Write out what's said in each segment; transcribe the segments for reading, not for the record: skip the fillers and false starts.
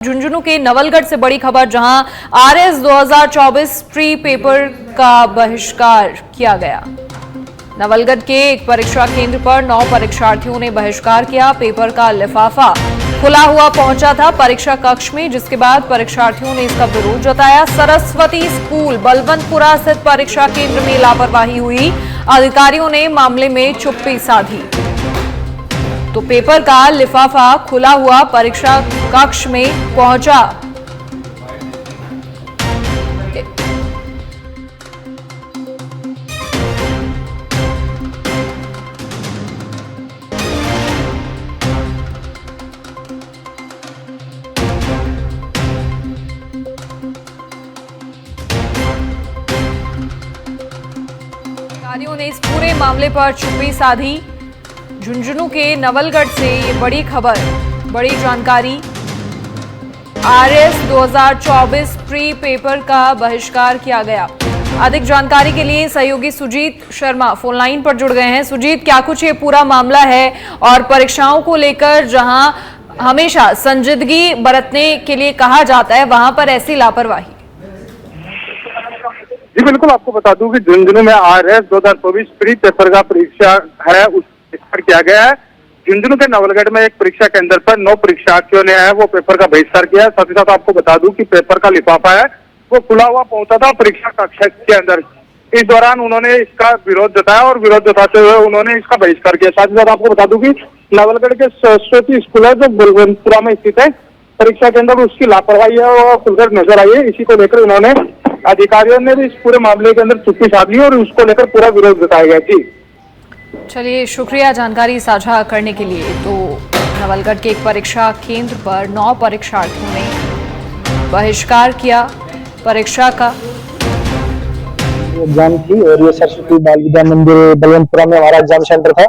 झुंझुनू के नवलगढ़ से बड़ी खबर, जहां आरएस 2024 प्री पेपर का बहिष्कार किया गया। नवलगढ़ के एक परीक्षा केंद्र पर 9 परीक्षार्थियों ने बहिष्कार किया। पेपर का लिफाफा खुला हुआ पहुंचा था परीक्षा कक्ष में, जिसके बाद परीक्षार्थियों ने इसका विरोध जताया। सरस्वती स्कूल बलवंतपुरा स्थित परीक्षा केंद्र में लापरवाही हुई। अधिकारियों ने मामले में चुप्पी साधी। तो पेपर का लिफाफा खुला हुआ परीक्षा कक्ष में पहुंचा। अधिकारियों ने इस पूरे मामले पर चुप्पी साधी। झुंझुनू के नवलगढ़ से ये बड़ी खबर, बड़ी जानकारी। आरएस 2024 प्री पेपर का बहिष्कार किया गया। अधिक जानकारी के लिए सहयोगी सुजीत शर्मा फोन लाइन पर जुड़ गए हैं। सुजीत, क्या कुछ ये पूरा मामला है और परीक्षाओं को लेकर जहां हमेशा संजीदगी बरतने के लिए कहा जाता है, वहां पर ऐसी लापरवाही? जी बिल्कुल, आपको बता दूं कि झुंझुनू में आरएस 2024 प्री पेपर का परीक्षा है, उस बहिष्कार किया गया है। झुंझुनू के नवलगढ़ में एक परीक्षा केंद्र पर 9 परीक्षार्थियों ने वो पेपर का बहिष्कार किया। साथ ही साथ आपको बता दूं कि पेपर का लिफाफा है वो खुला हुआ पहुंचा था परीक्षा कक्ष के अंदर। इस दौरान उन्होंने इसका विरोध जताया और विरोध जताते हुए उन्होंने इसका बहिष्कार किया। साथ ही साथ आपको बता दूं कि नवलगढ़ के सरस्वती स्कूल है जो बलवंतपुरा में स्थित है, परीक्षा केंद्र में उसकी लापरवाही है वो खुलकर नजर आई है। इसी को लेकर उन्होंने अधिकारियों ने भी इस पूरे मामले के अंदर चुप्पी साध ली और उसको लेकर पूरा विरोध जताया गया। जी चलिए, शुक्रिया जानकारी साझा करने के लिए। तो नवलगढ़ के एक परीक्षा केंद्र पर 9 परीक्षार्थियों ने बहिष्कार किया परीक्षा का। एग्जाम थी और ये सरस्वती बाल विद्या मंदिर बलवंतपुरा में हमारा एग्जाम सेंटर था।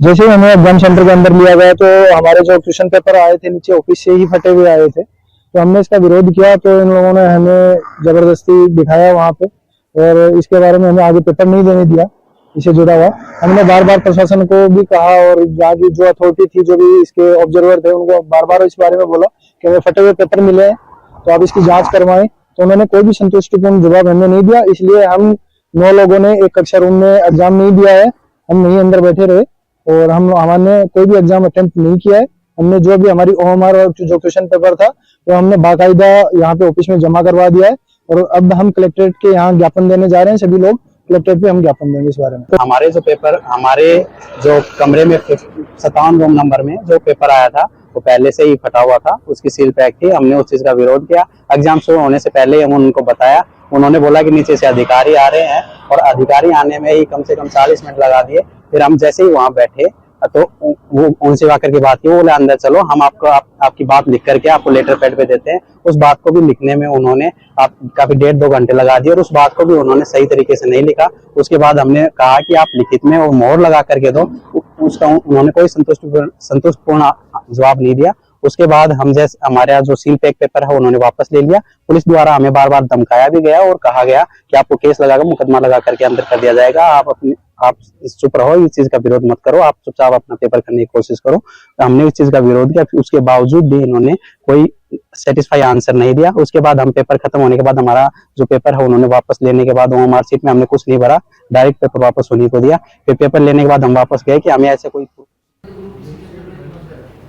जैसे ही हमें एग्जाम सेंटर के अंदर लिया गया तो हमारे जो क्वेश्चन पेपर आए थे नीचे ऑफिस से ही फटे हुए आए थे, तो हमने इसका विरोध किया। तो इन लोगों ने हमें जबरदस्ती बिठाया वहां पे और इसके बारे में हमें आगे पेपर नहीं देने दिया। इसे जुड़ा हुआ हमने बार बार प्रशासन को भी कहा और यहाँ की जो अथॉरिटी थी, जो भी इसके ऑब्जर्वर थे, उनको बार बार इस बारे में बोला कि हमें फटे हुए पेपर मिले हैं तो आप इसकी जांच करवाएं। तो उन्होंने कोई भी संतुष्टिपूर्ण जवाब हमें नहीं दिया। इसलिए हम 9 लोगों ने एक कक्षा रूम में एग्जाम नहीं दिया है, हम नहीं अंदर बैठे रहे और हमने कोई भी एग्जाम अटेम्प्ट नहीं किया है। हमने जो भी हमारी ओएमआर और जो क्वेश्चन पेपर था वो हमने बाकायदा यहाँ पे ऑफिस में जमा करवा दिया है और अब हम कलेक्ट्रेट के यहाँ ज्ञापन देने जा रहे हैं। सभी लोग कलेक्ट्रेट पे हम ज्ञापन देंगे इस बारे में। तो हमारे जो कमरे में 57 रूम नंबर में जो पेपर आया था वो पहले से ही फटा हुआ था, उसकी सील पैक थी। हमने उस चीज का विरोध किया। एग्जाम शुरू होने से पहले हम उनको बताया। उन्होंने बोला कि नीचे से अधिकारी आ रहे हैं और अधिकारी आने में ही कम से कम 40 मिनट लगा दिए। फिर हम जैसे ही वहां बैठे तो वो उनसे आकर के बात की, वो बोले अंदर चलो, हम आपकी बात लिख करके आपको लेटर पैड पे देते हैं। उस बात को भी लिखने में उन्होंने काफी 1.5-2 घंटे लगा दिए और उस बात को भी उन्होंने सही तरीके से नहीं लिखा। उसके बाद हमने कहा कि आप लिखित में वो मोहर लगा करके दो, उसका उन्होंने कोई संतुष्टपूर्ण जवाब नहीं दिया। उसके बाद हम जैसे हमारे यहाँ जो सील पैक पेपर है उन्होंने वापस ले लिया। पुलिस द्वारा हमें बार बार धमकाया भी गया और कहा गया कि आपको केस लगाकर मुकदमा लगा करके अंदर कर दिया जाएगा, आप चुप रहो, इस चीज का विरोध मत करो, आप चुपचाप अपना पेपर करने की कोशिश करो। तो हमने इस चीज का विरोध किया। उसके बावजूद भी इन्होंने कोई सेटिस्फाई आंसर नहीं दिया। उसके बाद हम पेपर खत्म होने के बाद हमारा जो पेपर है उन्होंने वापस लेने के बाद वो मार्कशीट में हमने कुछ नहीं भरा, डायरेक्ट पेपर वापस उन्हीं को दिया। फिर पेपर लेने के बाद हम वापस गए कि हमें ऐसे कोई